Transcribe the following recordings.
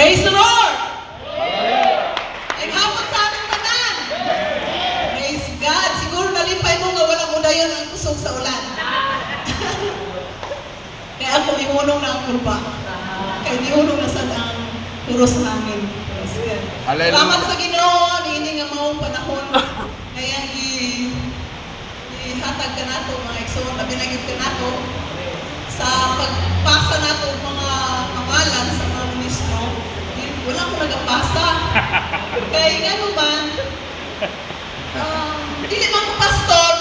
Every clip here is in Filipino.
Praise the Lord! Ay hapon sa ating tanan. Praise God. Siguro nalipay mo nga walang udayon ang kusog sa ulan. Kaya ako ihunong na ang kulba. Kaya ihunong na sa ang puros hangin. Praise God. Hallelujah. Salamat sa Ginoo niini nga maong panahon. Kaya ihatag ka nato mga igsoon, labi na gyud ka nato sa pagpasa nato mga pangalan sa mga ministro. Wala akong nagapasa. Kaya nga man, dili man ko pastor.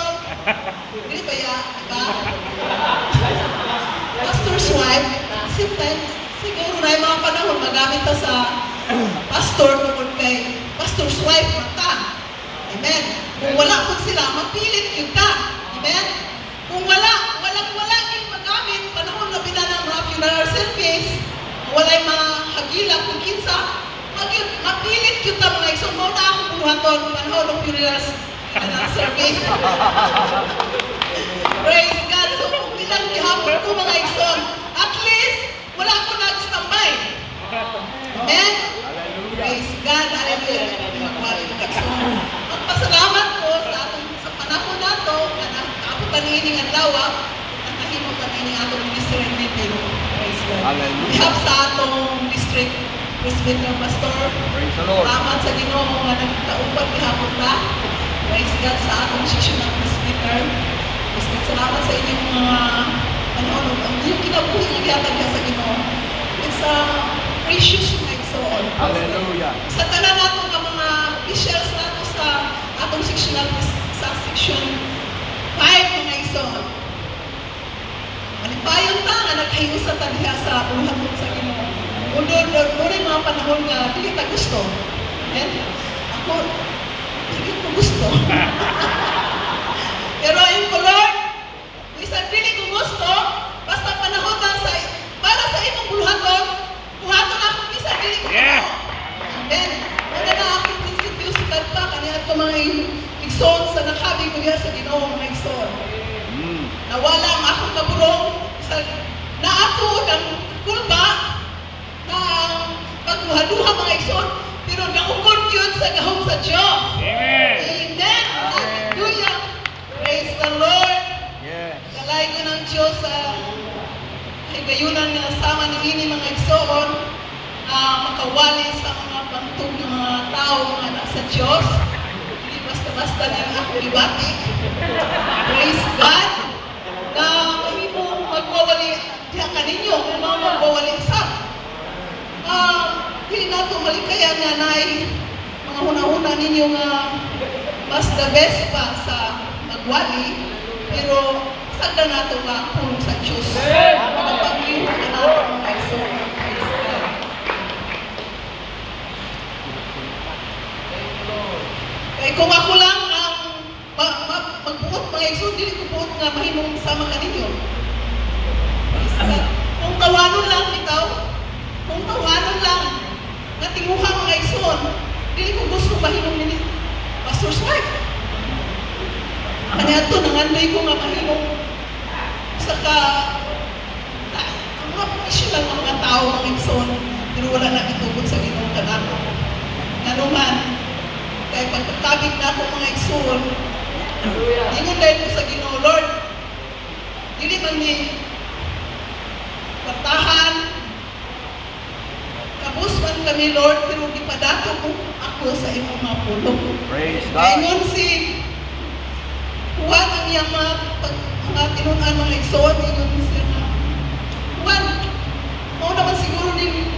Dili ba ya? Diba? Pastor's wife. Siguro na yung mga panahon magamit ta sa pastor tungkol kay pastor's wife mata. Amen. Kung wala po sila, mapilit yun ka. Amen. Kung wala yung magamit, panahon na ng mga funeral service, walay mga hagila kung kinsa, mapilit yun ta mga igsoon. Mauna akong buhaton, panahon ng funeral service. Praise God. So kung bilang gihapon ko mga igsoon, at least, wala ako nag-standby. Amen. Praise God. Hallelujah. Magpasalamat ko sa panahon nato na nakaabot paniining adlaw at nakahimo paniining atong district meeting. Praise God. Hallelujah. Ihap sa atong district presbyter pastor. Praise the Lord. Salamat sa Ginoo nga nagtaupat gihapon ta. Praise God sa atong sectional presbyter. Praise God. Salamat sa inyong mga panahon. Ang iyong kinabuhi nga gihatag sa Ginoo. It's a precious night so all. Hallelujah. Sa tanan nato nga mga officials nato sa atong sectional sa section 5 mga igsoon. Malipayon ta nga nagkahiyo sa tadya sa buhaton sa Ginoo. Doon mga panahon nga dili ta gusto. Amen. Ako dili ko gusto. Pero ayun ko Lord, isa dili ko gusto basta panahon ta sa para sa imong buhaton, buhaton ako bisa dili ko. Amen. Wala na akong prinsipyo sa kanta, kanina ito mga igsoon sa nakabi ko niya sa Ginoo mga igsoon. Nawala ang akong kaburong na ako ng kulba na pagduha-duha mga igsoon, pero naukod yun sa gahong sa Diyos. Amen. Amen. Hallelujah. Praise the Lord. Yes. Kalay ko ng Diyos sa higayunan nga sama ni ini mga igsoon makawali sa mga pangtog ng mga tao mga nasa Diyos. Hindi basta-basta lang ako ibati. Praise God. Na mahimo magwawali diha kaninyo kung mga magwawali sa hindi na ito malikaya nga na mga hunahuna ninyo nga mas the best pa sa magwali pero sagda na ito nga pulong sa Diyos. Magpag-iwan na natin mga igsoon. Eh kung ako lang ang magbuot mga igsoon, dili ko buot nga mahimong sama ka ninyo. Kung tawanon lang bitaw, kung tawanon lang, nga tinguha mga igsoon, dili ko gusto mahimong nini pastor's wife. Kanya ito, nangandoy ko nga mahimong saka ang mga professional ng mga tao mga igsoon, pero wala na itubod sa Ginoo kanako. Nga naman, kaya pagkakabig na ako mga igsoon, ingon dahil ko sa Ginoo, Lord, dili man ni kwartahan, kabus man kami, Lord, pero ipadato ko ako sa imong mga pulong. Praise Kaya God. yun si Juan ang iyang mga tinunan mga igsoon, ingon siya na, Juan, mao naman siguro din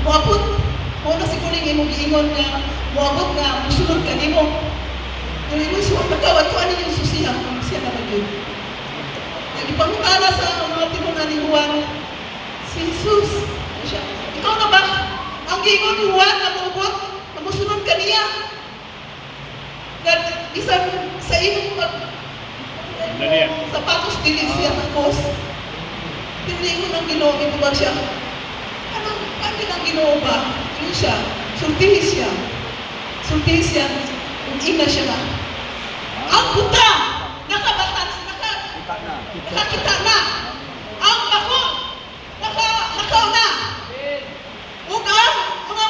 muabot, mao na siguro din imong giingon nga muabot nga musulod ka nimo. Pero ingon siya, magkawat ko ano yung susihan kung siya na mag-yun. Nagipangutala sa mga tinunan ni Juan, si Jesus, siya, ikaw na ba? Ang giingon ni Juan na muabot, na musulod ka niya. Isang sa imong sapatos dili siya tapos hindi ko nang Ginoo ito ba siya ano nang Ginoo ba yun siya sultihis siya kung ina siya ba ang buta nakabatan nakakita na ang bako nakaw na ug ang mga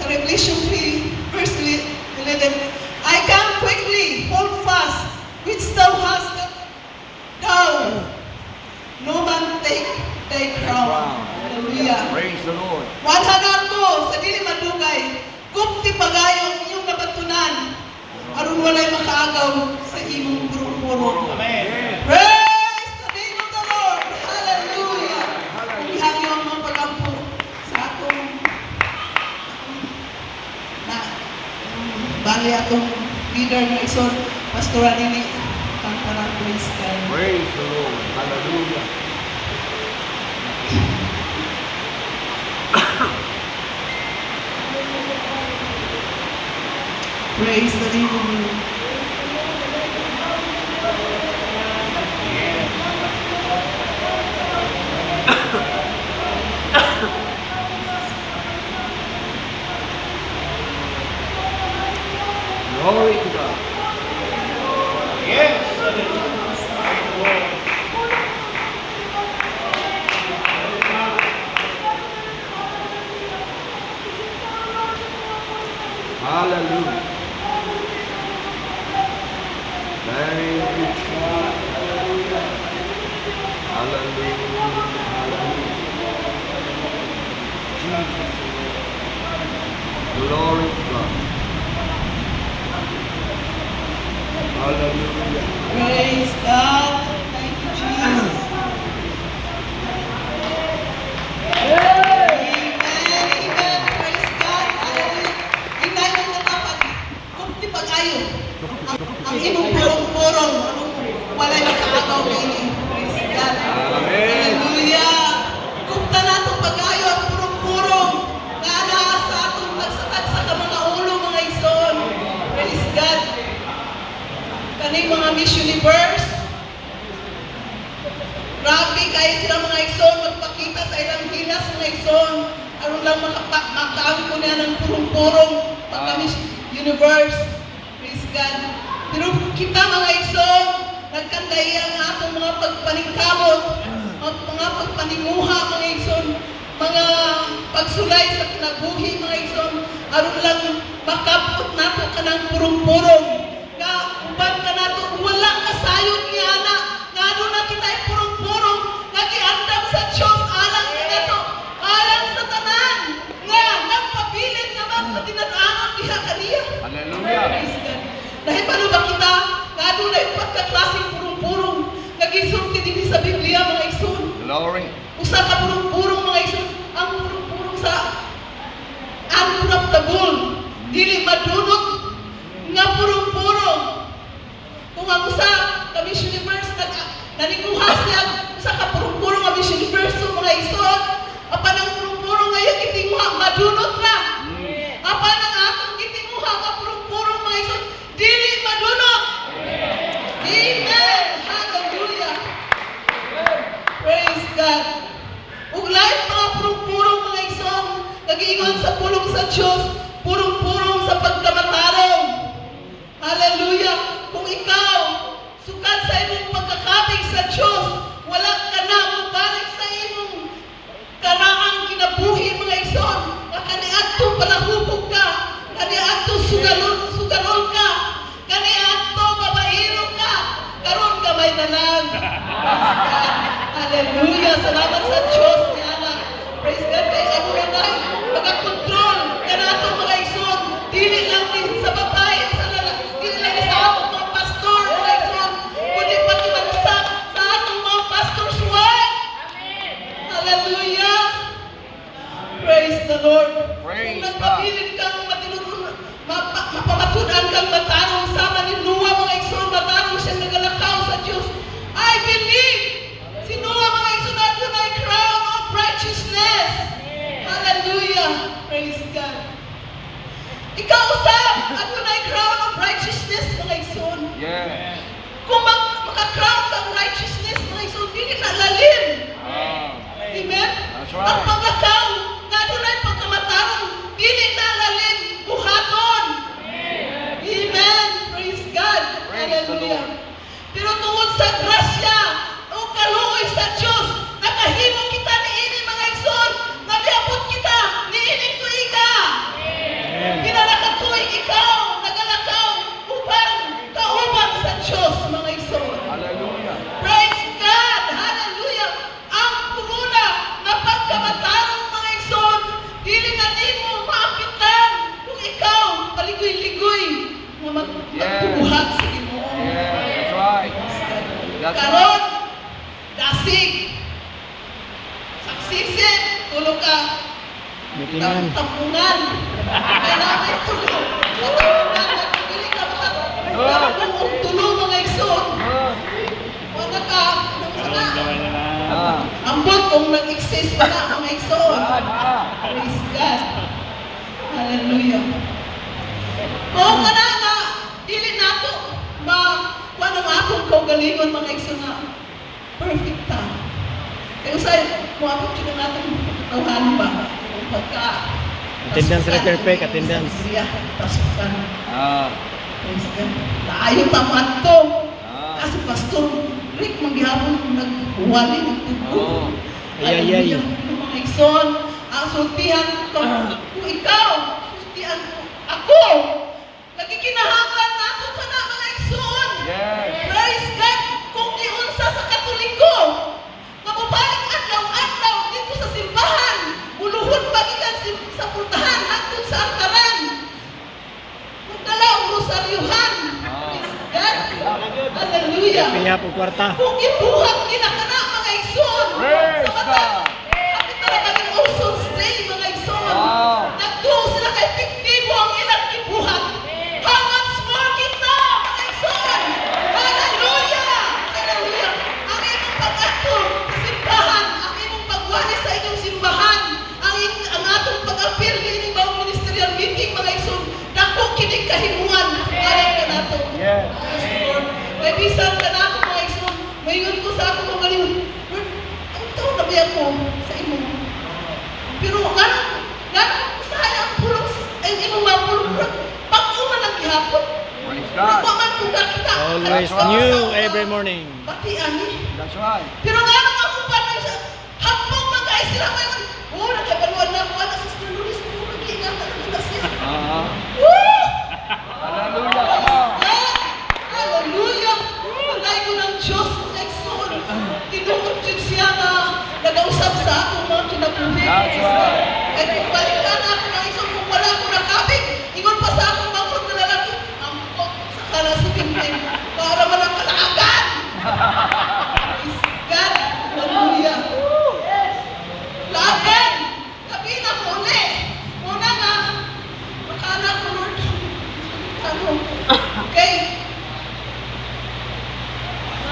sa Revelation 3, verse 11, I come quickly, hold fast, which thou hast thou. No man take thy crown. Hallelujah. Praise the Lord. Wanhanan ko sa dili madugay, kupti pagayo ang inyong nabatunan, aron walay makaagaw sa imong puro-puro. Amen. Praise the name of the Lord. Hallelujah. Ihangyo ang mga pagampo sa atong na bali atong leader ng ison, Pastora Nini. Tangkarang praise God. Praise the Lord. Hallelujah. Praise the name of the Lord. Glory to God. Yes. Hallelujah. Thank you, Jesus. Hallelujah. Hallelujah. Jesus. Glory to God. Hallelujah. Praise God. Thank you, Jesus. Amen. Amen. Praise God. Hallelujah. Hinay mo na dapat. Kumti pag-ayo. Ang imong purong-purong. Walay makaagaw ini. Praise God. Amen. Hallelujah. Kumta na itong pag-ayo ang purong-purong. Na sa atong nagsatagsa ka mga ulo, mga ison. Praise God. Kaning mga Miss Universe, grabe kayo sila mga ison, magpakita sa ilang hilas mga ison, aron lang makaangko niya ng purong-purong pagka Miss Universe. Praise God. Pero kita mga ison, nagkandaya nga atong mga pagpaningkamot, mga pagpaninguha mga ison, mga pagsulay sa kinabuhi mga ison, aron lang makapot nato ka ng purong-purong. Nga, uban ka nato, wala kasayod niya na, nga doon na kita'y purong-purong, nga giandam sa Diyos, alang ka nato, alang sa tanan, nga, nagpabilin naman, patinadanon diha kaniya. Hallelujah. Praise God. Dahil paano ba kita, nga doon na yung pagkaklaseng purong-purong, nag-isulti din sa Biblia, mga ison. Glory. Usa ka purong-purong, mga ison, ang purong-purong sa uncorruptible, dili madunot, nga purong-purong. Kung ang usa ka Miss Universe naniguha siya usa ka purong-purong nga Miss Universe mga ison, apan ang purong-purong ngayon gitinguha madunot ra. Apan ang atong gitinguha nga purong-purong mga ison dili madunot. Amen. Hallelujah. Praise God. Ug lain mga purong-purong mga ison nagiingon sa pulong sa Dios, purong-purong sa pagkamatarong. Hallelujah! Kung ikaw, sukat sa imong pagkakabig sa Diyos, wala ka na mabalik sa imong karaang kinabuhi mga ison, na kaniadto palahubog ka, kaniadto sugalon ka, kaniadto babaero ka, karon gamay na lang. Hallelujah! Salamat sa Diyos ni Anak. Praise God! Kay ako na tayo, magkakontrol ka na ito mga ison, dili lang din sa babae, dili lang sa atong mga pastor, mga ison, kundi pati sa atong mga pastor's wife. Hallelujah! Praise the Lord! Praise Kung nagpabilin kang mapamatunan kang matarong sama ni Noah mga ison, matarong siya nagalakaw sa Diyos. I believe si Noah mga ison na tunay crown of righteousness. Hallelujah! Praise God! Ikaw usap ang tunay crown of righteousness mga ison. Yes. Kung maka-crown kang righteousness mga ison, hindi na lalim. Amen? That's right. Ang paglakaw na tunay pagkamatarong, hindi na lalim buhaton. Amen. Praise God. Praise the Hallelujah. Lord. Pero tungod sa grasya o kaluoy sa Diyos, nakahimo kita ni ini mga ison, nabiabot kita ni ining tuiga. pagbubuhat sa Ginoo. Yes, that's right. That's right. Karon, dasig. Saksisi, tulog ka. Meetingan. Tampungan. Kailangan tulog. Tampungan. Pili ka ba? Tampungan tulog mga igsoon. Wala ka. Ambot kung nag-exist pa na mga igsoon. Praise God. Hallelujah. Kung kana nga, dili nato kuha ng akong kaugalingon mga igsoon na perfect ta. Kaya usay, muabot yun ang atong tawhan ba? Pagka Attendance pasukan, perfect, attendance. Iya, pasukan. Praise God. Naayon ta mo ato. Kasi pastor, Rick, maghihapon naghuwali ng tubo. Ay. Mga igsoon, ang sultihan ko, kung ikaw, sultihan ko, ako, nagkikinahanglan nato ka na mga igsoon. Yes. Praise God, kung iunsa sa Katoliko, mababalik adlaw-adlaw dito sa simbahan, uluhod magikan sa puntahan, hangtod sa altaran. Magdala ang rosaryuhan. Praise God. Hallelujah. Piya po kwarta. Kung ibuhat ginakana mga igsoon. Praise Sa mata, God. kapit talaga ng Ocean's Day mga igsoon. Wow. Nagtuo sila kay epektibo ang ilang ibuhat. How much more kita mga igsoon? Hallelujah! Hallelujah! Ang imong pag-ato sa simbahan, ang imong pagwali sa inyong simbahan, ang atong pag-appear din mga ministerial meeting mga igsoon, dako kining kahimuan. Alam ka nato. Yes. May bisan ka na ako mga igsoon. Mayon ko sa ako mga liwan. Lord, ang taon na biya ko sa imo. Pero ganang usahay ang pulong, ay imong mga pulong. Pag-uman ang gihapon. Praise God. Nagwaman kung kakita. Always new every morning. Pati ani. That's right. Pero ganang ako pa na siya. Hapong mag-ay sila ngayon. Oo, nagkabaluan na ako. Ano, Sister Lulis, kung mag-iingatan na nila siya. Woo! Hallelujah. Come on. Hallelujah! Palay ko ng Diyos ng Exxon. Tinuod yun siya na nag-ausap sa akong mga kinabuhi. That's right. At kung balikan na ako ng Exxon, kung wala ko nakabig, ingon pa sa akong bangkot na lalaki, ampok sa kanan sa pintin, para man ang kalaagan. Praise God! Hallelujah! Laban! Gabi na mo ulit. Muna nga, makaanak ko, Lord. Ano? Okay?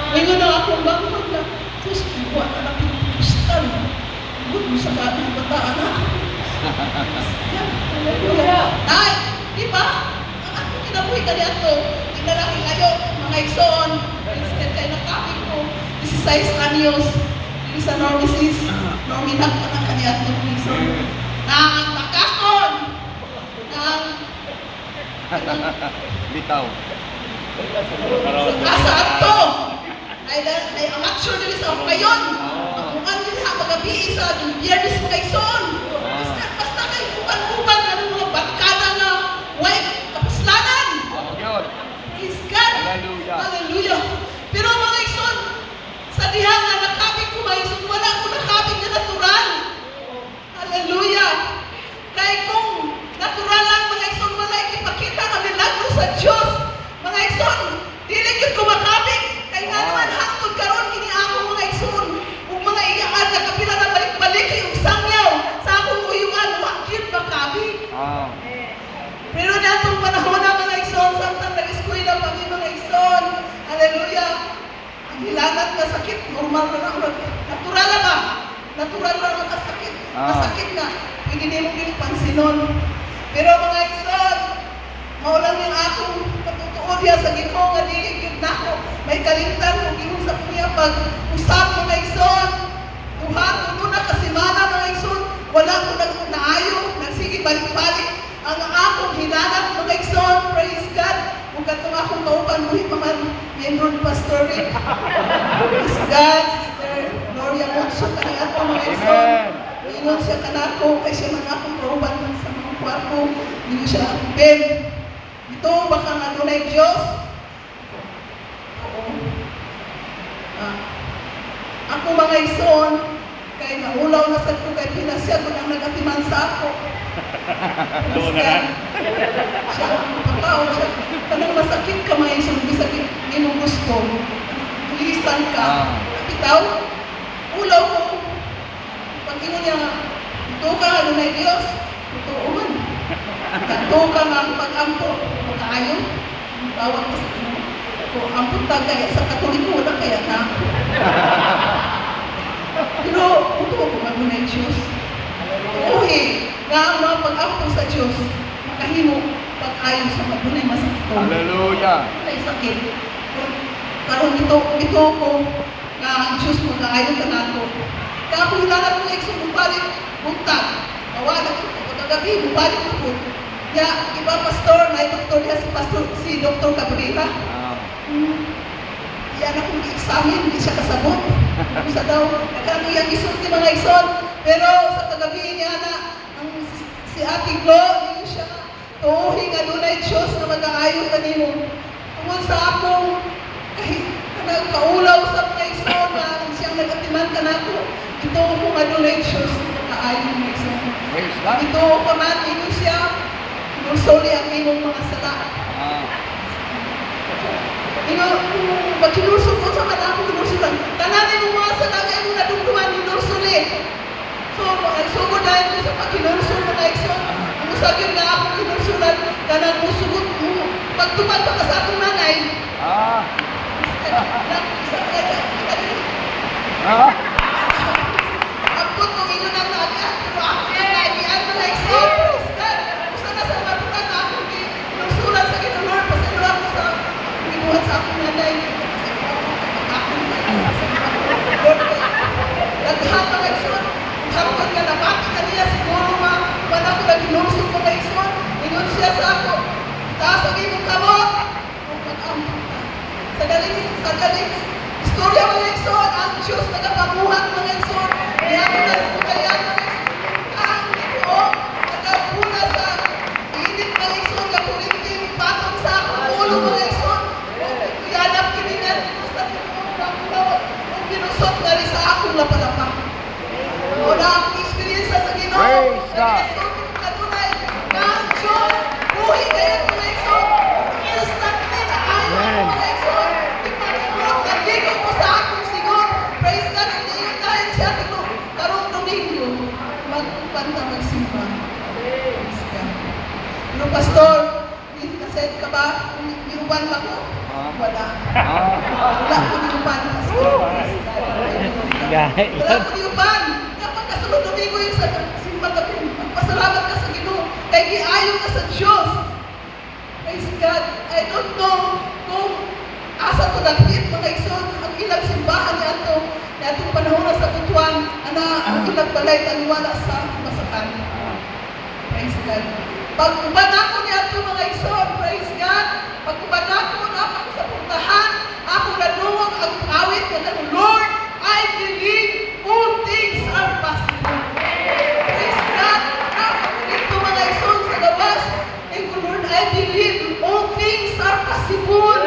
Ngayon na akong bangkot na, Diyos, iwa na lang pinagpustan. Huwag mo sa gabi ng bataan na. Yan, hallelujah. Ay, di ba? Ang akong kinabuhi ka niya to, inalaki kayo, mga igsoon, instead kayo nakapin ko, 16 anyos, hindi sa normisis, norminag pa na kaniya to, igsoon. Nang makakon, nang Bitaw. asa ato, ay ang action nila sa kayon. Ang uman nila magabi sa biyernes mga igsoon. Basta kay uban-uban ano mga barkada na way kapuslanan. Yun. Praise God. Hallelujah. Hallelujah. Pero mga igsoon, sa diha nga nakabig ko mga igsoon, wala ko nakabig na natural. Hallelujah. Kaya kung natural lang mga igsoon, wala ipakita na milagro sa Diyos. Mga igsoon, dili gyud ko makabig. Kaya nga naman hangtod karon kini ako mga igsoon, ug mga iyaan nga kapila na balik-balik yung sangyaw sa akong uyuan, wa gyud makabig. Pero natong panahon na mga igsoon, samtang nag-eskwela pa mi mga igsoon, hallelujah, ang hilanat na sakit, normal na lang, natural na ba? Natural na lang kasakit, masakit na, pwede nimo din pansinon. Pero mga igsoon, maulang yung akong patutuod ya sa Ginoo nga dili gyud nako may kalimtan kung ingon sa kuya pag usap mga igsoon, duha kuno na kasimana mga igsoon, wala ko naayo, nagsige balik-balik ang akong hinanap mga igsoon. Praise God. Kung katong akong kauban mo man miyembro ni Pastor Rick. Praise God. Sister Gloria Monso kaya ako mga igsoon. Ingon siya kanako kay siya man akong kauban sa mga kwarto. Hindi siya Ben. Ito baka nga dunay Diyos. Oo. Ako mga igsoon, kay naulaw na sa ko kay pinasya ko nang nagatiman sa ako. Siya ang pagkaon siya. Anong masakit ka mga igsoon, bisag imong gusto. Lisan ka. Bitaw, ulaw mo. Pag imo niya, ito ka, ano na Diyos, ito man. Ito ka nga ang pag-ampo. Makaayo, bawat ka sa imo. Kung ampun tagay sa Katoliko, wala kaya na. Pero, ito ko ano na Diyos. Uhi, nga ang mga pag-ampo sa Diyos, makahimo pag-ayo sa madunay masakit. Hallelujah. Ay sakit. Karon ito ko nga ang Diyos mag-aayon ka nato. Kaya kung hinanap mo yung bumalik, buntag. Mawala ko kagabi, bumalik ko po. Kaya iba pastor, na doktor niya si Dr. Cabrera. Yan akong i-examine, hindi siya kasabot. Isa daw, nagkano yung isulti mga ison. Pero sa kagabi niya na, si Ate Glo, hindi siya tuuhin nga dunay Diyos na mag-aayon kanino. Tungkol sa akong kaulaw sa mga ison na siyang nag-atiman ka nato. Ito ko nga dunay Diyos na mag-aayon mga ison. Praise God. Ito ko man, ino siya, nusoli ang imong mga sala. Ino, pag-kinurso ko sa kanako, kinursulan. Tananin mo mga sala, kaya mo nadungduman, kinursulit. So, sugod dahil ko sa pag-kinurso mo na ison. Ang usagin na ako kinursulan, kanang musugot mo. Pagtupad pa ka sa akong nanay. Agpot kong ino ng nabihan, pero ako nanay, diyan mo na ison. Gusto na sa matukan na ako, kinursulan sa kinulor, pasaluan ko sa binuhat sa akong nanay. Naghan mga ison, hanggang nga napati ka niya, siguro wala ko nag-kinurso ko na ison. Ingon siya sa ako, taas ang imong kamot. Sa galing, istorya mga ison, ang Diyos nagapabuhat mga ison. Kaya ko na sa kaya mga ison, ang ito, nagapuna sa init mga ison, kapulinti, patong sa akong ulo mga ison. Kuyanap kiningan, basta kung binusot na rin sa akong lapalapa. Wala akong experience sa Ginoo. Praise God. Kanunay, na ang Diyos, buhay kayo mga ison. Instantly na ayaw mga ison. Ipag-ibot, nagiging ko sa akong sigon. Praise God, hindi yun dahil siya ito. Karong Domingo, magpanta magsimba. Praise God. Pero pastor, kaset ka ba? Niuban ba ko? Wala. Wala ko niuban, pastor. Wala ko niuban. Kapag kasunod Domingo yung sa simba gabi, magpasalamat ka sa Ginoo. Kaya giayo ka sa Diyos. Praise God. I don't know kung asa to naghit mga ison, ang ilang simbahan niya ito, na itong panahon na sa Butuan, ang ilang balay taliwala sa masakan. Praise God. Pag-uban ako niya ito mga ison, praise God. Pag-uban ako na ako sa puntahan, ako nanungong ang awit na Lord, I believe all things are possible. Praise God. Ako dito mga ison sa labas, Lord, I believe all things are possible.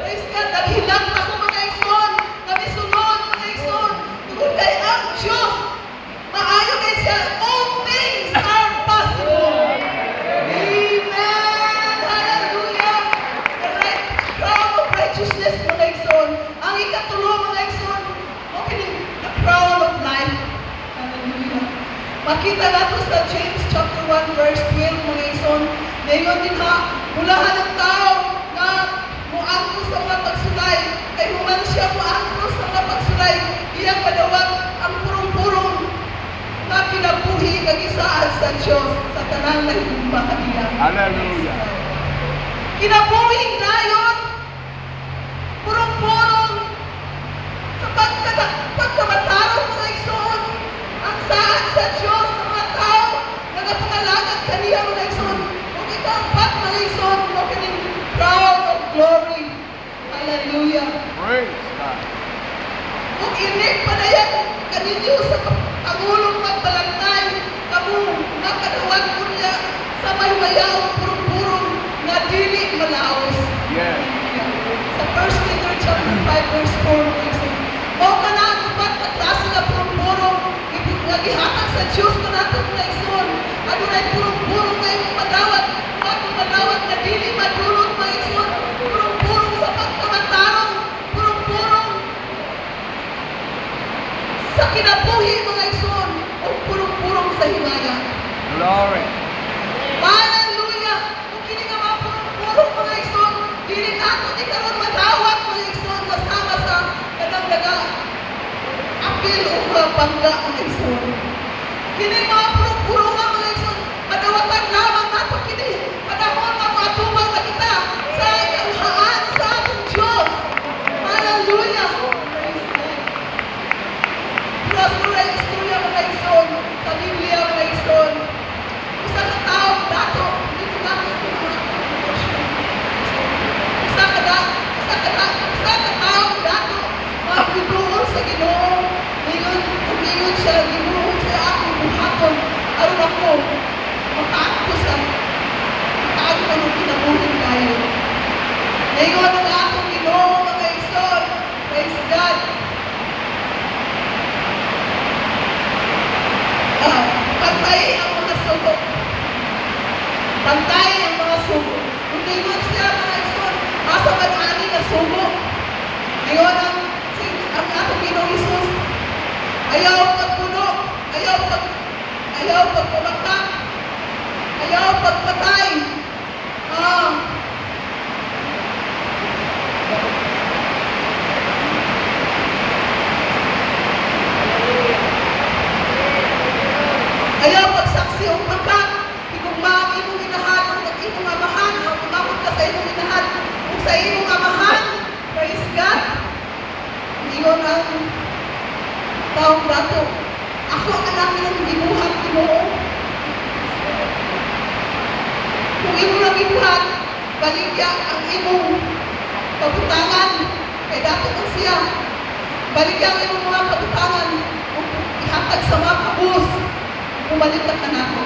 Praise God. Naghilang ako mga ison. Kami sunod mga ison. Tungkol kay ang Diyos. Maayo kay siya. All things are possible. Amen. Hallelujah. The right crown of righteousness mga ison. Ang ikatulo mga ison. Okay, the crown of life. Hallelujah. Makita nato sa James chapter 1 verse 12 mga ison. Ngayon din ha, mulahan ng tao na muangko sa mga pagsulay. Kay human siya muangko sa mga pagsulay. Iyang padawag ang purong-purong na kinabuhi kagisaan sa Diyos sa tanang nagigumba kaniya. Hallelujah. Kinabuhing dayon, purong-purong sa pagkamatarong mga ison, ang saan sa Diyos sa mga tao, nagapangalagat kaniya mga ison. Ang mga ison, no kaning crown of glory. Hallelujah. Praise God. Kung inig pa na yan, kaninyo sa pangulong magbalantay, kamu nakadawag ko niya sa may mayaw, purong-purong na dili malaos. Yes. Sa 1 Peter chapter 5 verse 4, o ka na ang upat na klase na purong-purong, nagihatag sa Diyos ka nato mga ison, ano na purong-purong kayo madawat, madawat na dili madulot mga ison, Glory. Hallelujah! Kung kini nga mga puro mga igsoon, dili nato di karon madawat mga igsoon kasama sa kadagdaga apil o mga bangga mga igsoon. Kini mga puro nga mga igsoon, madawatan lamang nato kini. Panahon nga matubang na kita sa kaluhaan sa atong Diyos. Hallelujah! Plus, mula istorya mga igsoon, sa Biblia mga igsoon, isa ka tao dato, dito natin isa ka tao dato, magbibuhol sa Ginoo, ngayon siya, gibuhol sa akong buhaton, aron ako, makaagto ng kinabuhin tayo. Ngayon ang akong Ginoo, mga igsoon, praise God. Pantay ang mga sugo. Pantay ang mga sugo. Kung ngayon siya mga igsoon, asa man-ani na sugo. Ngayon ang atong Ginoong Hesus, ayaw pagpuno, ayaw pagpabaktak, ayaw pagpatay. Ayaw pagsaksi o pagkat, igugma ang imong inahan, o imong amahan, o kumapot ka sa imong inahan, o sa imong amahan, praise God. Iyon ang taong dato. Ako ang namin ang gibuhat, Ginoo. Kung imo lang gibuhat, baligya ang imong kabutangan, kay dato ang siya. Baligya ang imong mga kabutangan, kung ihatag sa mga kabus, bumalik ka na ako.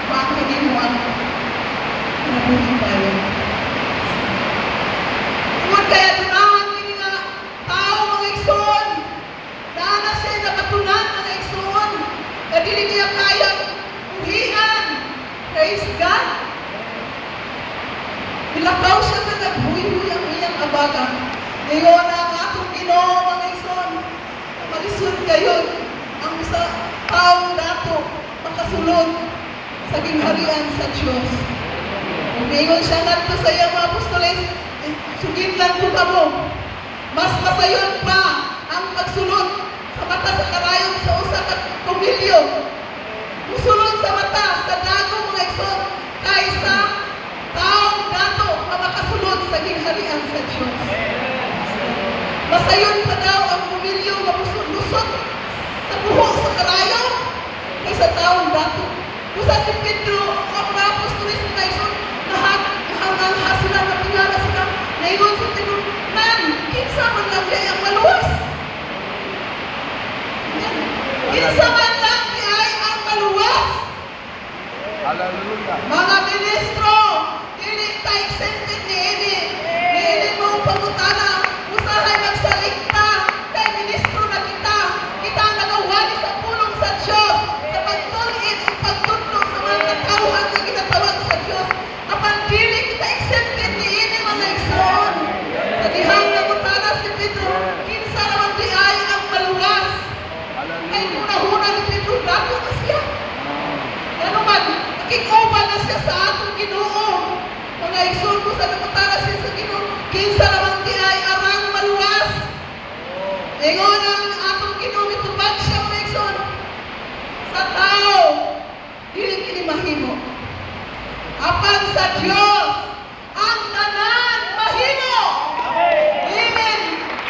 Bakit hindi mo ang kinabuhin tayo? Kung kaya tunahan kini nga tao mga igsoon, na siya nakatunan mga igsoon, na dili niya kayang uhian. Praise God. Nilakaw siya na naghuy-huy ang iyang abaga. Ngayon ang atong Ginoo mga igsoon, malisod kayo ang isa taong dato makasulod sa gingharian sa Diyos. Umingon siya ngadto sa iyang mga apostoles, sugid lang ko kamo. Mas masayon pa ang pagsulod sa mata sa karayon sa usa ka kumilyo. Musulod sa mata sa dagong mga igsoon kaysa taong dato na makasulod sa gingharian sa Diyos. Masayon pa daw ang kumilyo na lusot sa buho sa karayon kaysa taong dato. Kusa si Pedro, ang mga apostoles na igsoon, nahanga sila, napingala sila, naingon si Pedro, man, kinsa man lang di ang maluwas. Kinsa man lang di ay ang maluwas. Hallelujah. Mga ministro, dili ta exempted ni ini mong pangutana, usahay magsaligta, kay ministro na kita ang nagawali sa pulong sa Diyos, sa pagtulit at pagtutlo sa mga katauhan na ginatawag sa Diyos. Apan dili kita exempted ni ini mga igsoon. Sa dihang nagutana si Pedro, kinsa naman di ay ang maluwas. Ay una-una ni Pedro, dato na siya. Ano man, nakikuban na siya sa atong Ginoo. Mga igsoon ko sa nagutana siya sa Ginoo, kinsa naman di ay arang maluwas. Ingon ang atong Ginoo, mitubag siya mga igsoon. Sa tao, dili kini mahimo. Apan sa Dios, ang tanan mahimo. Amen.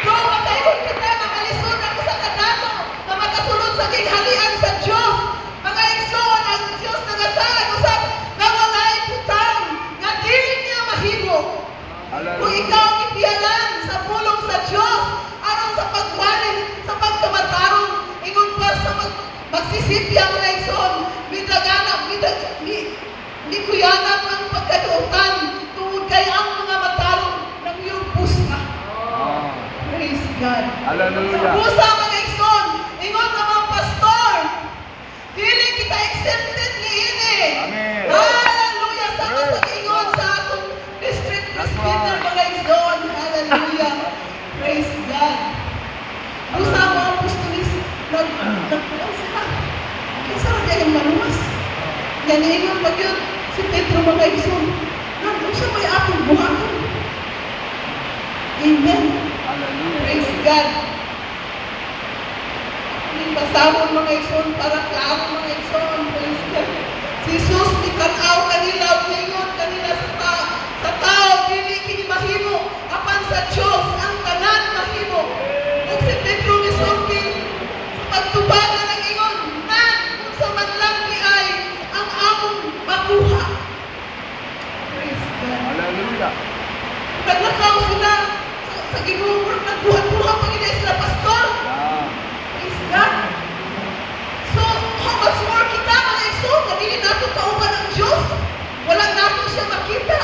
So, makaingon kita, makalisod ako sa kadato, na makasulod sa gingharian sa Dios. Mga igsoon, ang Dios nagasaad usab na walay butang, nga dili niya mahimo. Kung ikaw ipiyalan sa pulong sa Dios, aron sa pagwanin, sa pagkamatarong, ingon pa sa magsisipya mga igsoon, Di kuyanat ang pagkaduotan tungod kay ang mga matarong ng iyong pusa. Praise God. Hallelujah. Sa pusa mga igsoon, ingon nga mga pastor, dili kita exempted ni ini. Amen. Hallelujah. Sama sa ingon sa atong district presbyter mga igsoon. Hallelujah. Praise God. Pusa mga apostolis, nagpulang sila. Kinsa ra kayong maluwas? Yan ingon pag yun, si Pedro mga igsoon. Lord, kung siya may akong buhaton. Amen. Hallelujah. Praise God. Ang pasahon mga igsoon, para klaro mga igsoon. Praise God. Si Jesus, mitanaw kanila, umingon kanila sa tao, dili kini mahimo, apan sa Diyos, ang tanan mahimo. Kung si Pedro misulti, sa pagtubagan ng ingon, nan, kung sa manlang ni ay, ang among makuha. Praise God. Hallelujah. Naglakaw sila sa Ginoo, nagbuhat-buhat pag ina sila pastor. Yeah. Praise God. So, how much more kita mga igsoon, kung hindi nato kauban ng Diyos, wala nato siya makita.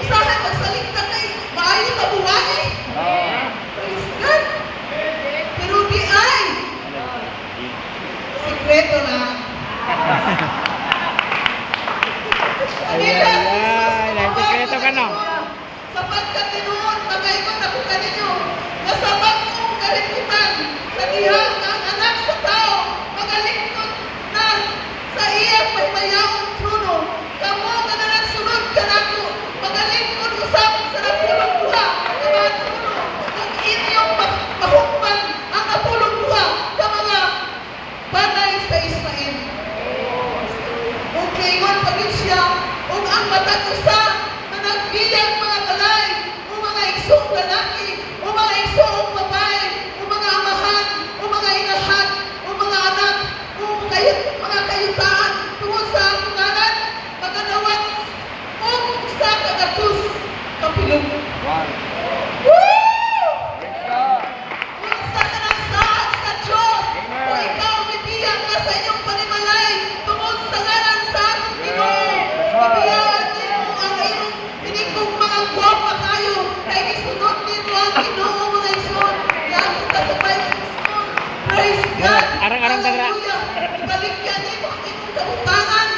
Usahay magsalita kay maayo na buhay. Yeah. Praise God. Pero di ay, sikreto na. Nagsikreto ka no? Sapagkat tinuod, pagaygon ako kaninyo, nasabag kong kalimutan sa diha ng anak sa tao, magalingkod na sa iyang mahimayawang trono. Kamo nga na nagsunod ka nako, magalingkod usap sa napulong buha, sa mga trono, ang inyong mahukman ang napulong buha sa mga panay sa Israel. Kung kaingon pagin siya, kung ang matag usa na nagbiyang mga balay, o mga igsong lalaki, o mga igsong babae, o mga amahan, o mga inahan, o mga anak, o mga kayutaan, tungod sa ngalan, maganawan, o sa kagatus, kapilog. One. Woo! Praise God. Kung sa kanagsaad sa Diyos, Amen. kung ikaw bibiyang ka sa inyong panimalay, tungod sa ngalan sa atong Ginoo, Yes. pabiyaan niyo ang iyong pinikong mga gwapa kayo, kay gisunod ninyo ang Ginoo mga igsoon. Yan kita sa Bible. Praise God. Arang-arang tagra. Hallelujah. Ibaligyan niyo ang inyong kabutangan.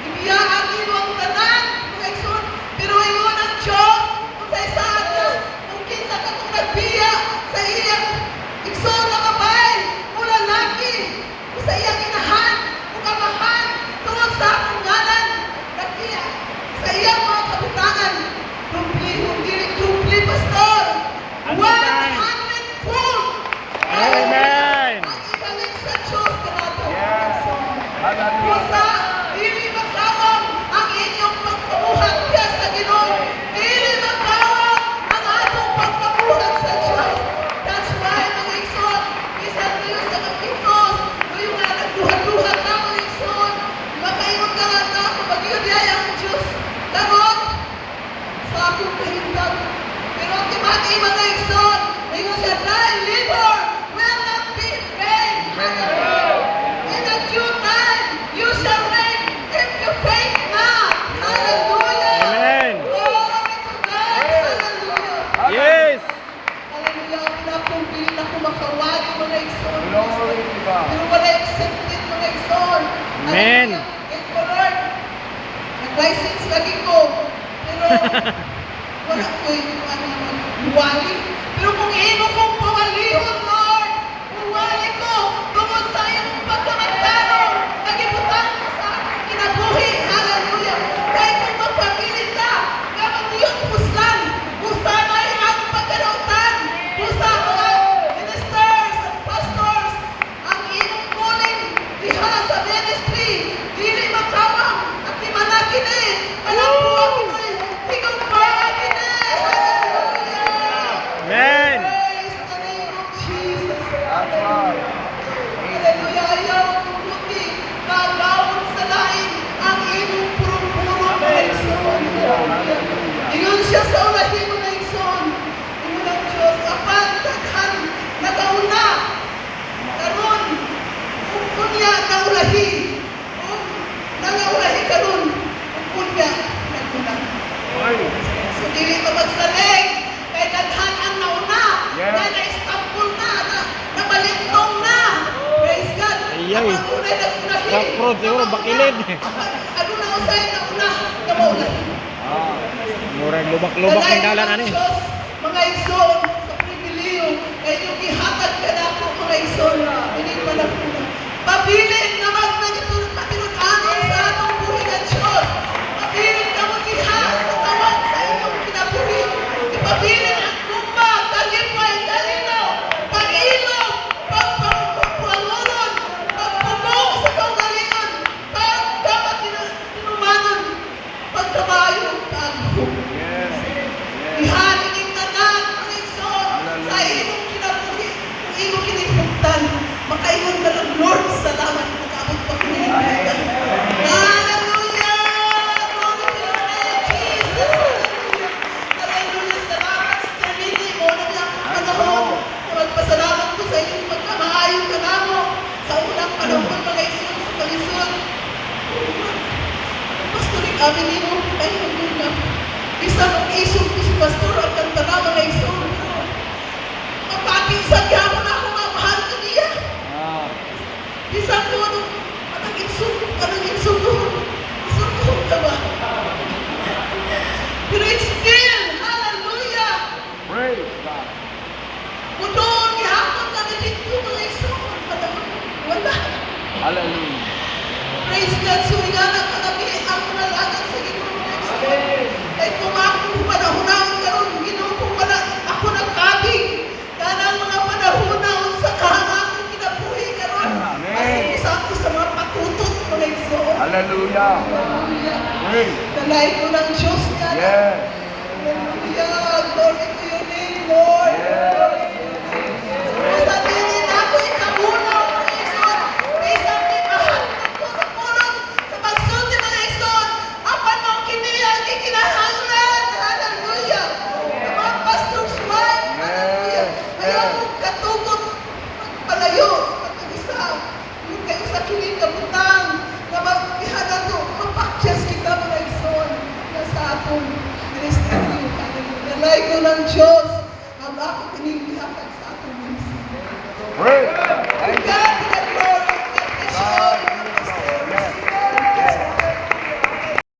Ibiyaan niyo ang tanan mga igsoon. Pero ingon ang Diyos, kung sa isaan ka, kung kinsa ka kung nagbiya sa iyang igsoon na kabay, o lalaki, o sa iyang inahan, o kamahan, tungod sa akong ngalan, nagbiya sa iyang mga kabutangan. Dumpli, pastor. 100 full. Amen. Ang ibalik sa Diyos kanato. Yes. Hallelujah. Basta, dili magkawang ang inyong pagpabuhat niya sa Ginoo. Dili magkawang ang atong pagpabuhat sa Diyos. That's why, mga igsoon, bisan niyo sa kapitros, o yung nga nagduhat-duhat na mga igsoon, makaingon ka nga na, kapag yun ay ang Diyos, karot, sa akong kahintag. Pero ang timati, mga igsoon, ayun siya, thy labor will not be in vain. In a due time, you shall reign if you faint not. Hallelujah. Amen. Glory to God. Hallelujah. Yes. Hallelujah. Pinapumpili na kumakawali mga igsoon. Glory to God. Pero wala accepted mga igsoon. Amen. Thank you, Lord. Nag-license lagi ko. Pero wala ko yung buwali. Pero kung ino kong pawalihon, Lord, buwali ko, tungod sa iyong pagkamatano, nagibutang ko sa aking kinabuhi. Hallelujah. Kaya kung magpapilit ka, kapag iyong puslan, pusanay ang pagkarautan, pusa mga ministers and pastors, ang iyong calling, diha sa ministry, dili makawang, at di manakini, alam po ako ay, ikaw pa akini. Hallelujah. Amen. Praise the name of Jesus. That's right. Hallelujah. Ayaw ang tumuti na lawon sa lain ang imong puro-puro mga igsoon. Hallelujah. Ingon siya sa ulahi mga igsoon. Ingon ang Diyos, apan daghan nagauna. Karon, kung kunya naulahi. Kung nangaulahi karon, kung kunya naguna. Oy. So dili ka magsalig, kay daghan ang nauna, Yes. na na-istampol na, nabalintong na. Praise God. Ayay. Ang unay nagunahin. Backroad siguro, bakilid. Ano na usay na una, na maulahi. Ah. Murag lubak-lubak ng dalan ani. Diyos, mga igsoon, sa pribiliyo, kay yung ihatag ka na ako, mga igsoon, hindi pa na po. Pabilin na magpatinudanon sa atong Sabi niyo, ay, hindi na. Bisa ng isog ko si Pastor at ang tanaman na isog. Mapatisan ka mo na ako, mamahal ko niya. Ah. Bisa ko, anong isog ko. Isog ko ka ba? Great still, hallelujah. Praise God. Mudo, gihapon kami dito mga isog. Wala. Hallelujah. Praise God, suwingana ka kami ang nalagan sa Ginoo mga isog. Ay kung ako panahon karon Ginoo kung wala ako nagkabig kanang mga panahon sa kahangan kinabuhi karon. Amen. As ako sa mga patutot mga isog. Hallelujah. Hallelujah. Praise. Dalay ko ng Diyos niya. Yes. Hallelujah. Glory to your name, Lord. Yes. Sabihin ako ikabunaw mga isod. Isang ibahan ko sa pulong sa pagsulti mga isod. Apan mo kiniyang ikinahanglan. Hallelujah. Ang mga pastor's wife. Hallelujah. Ayaw mo katugot magpalayo sa pag-isa. Yung kayo sa kiling kabutang na mag-ihanan to. Mapakyas kita mga isod na sa atong ministry. Hallelujah. Dalay ko ng Diyos.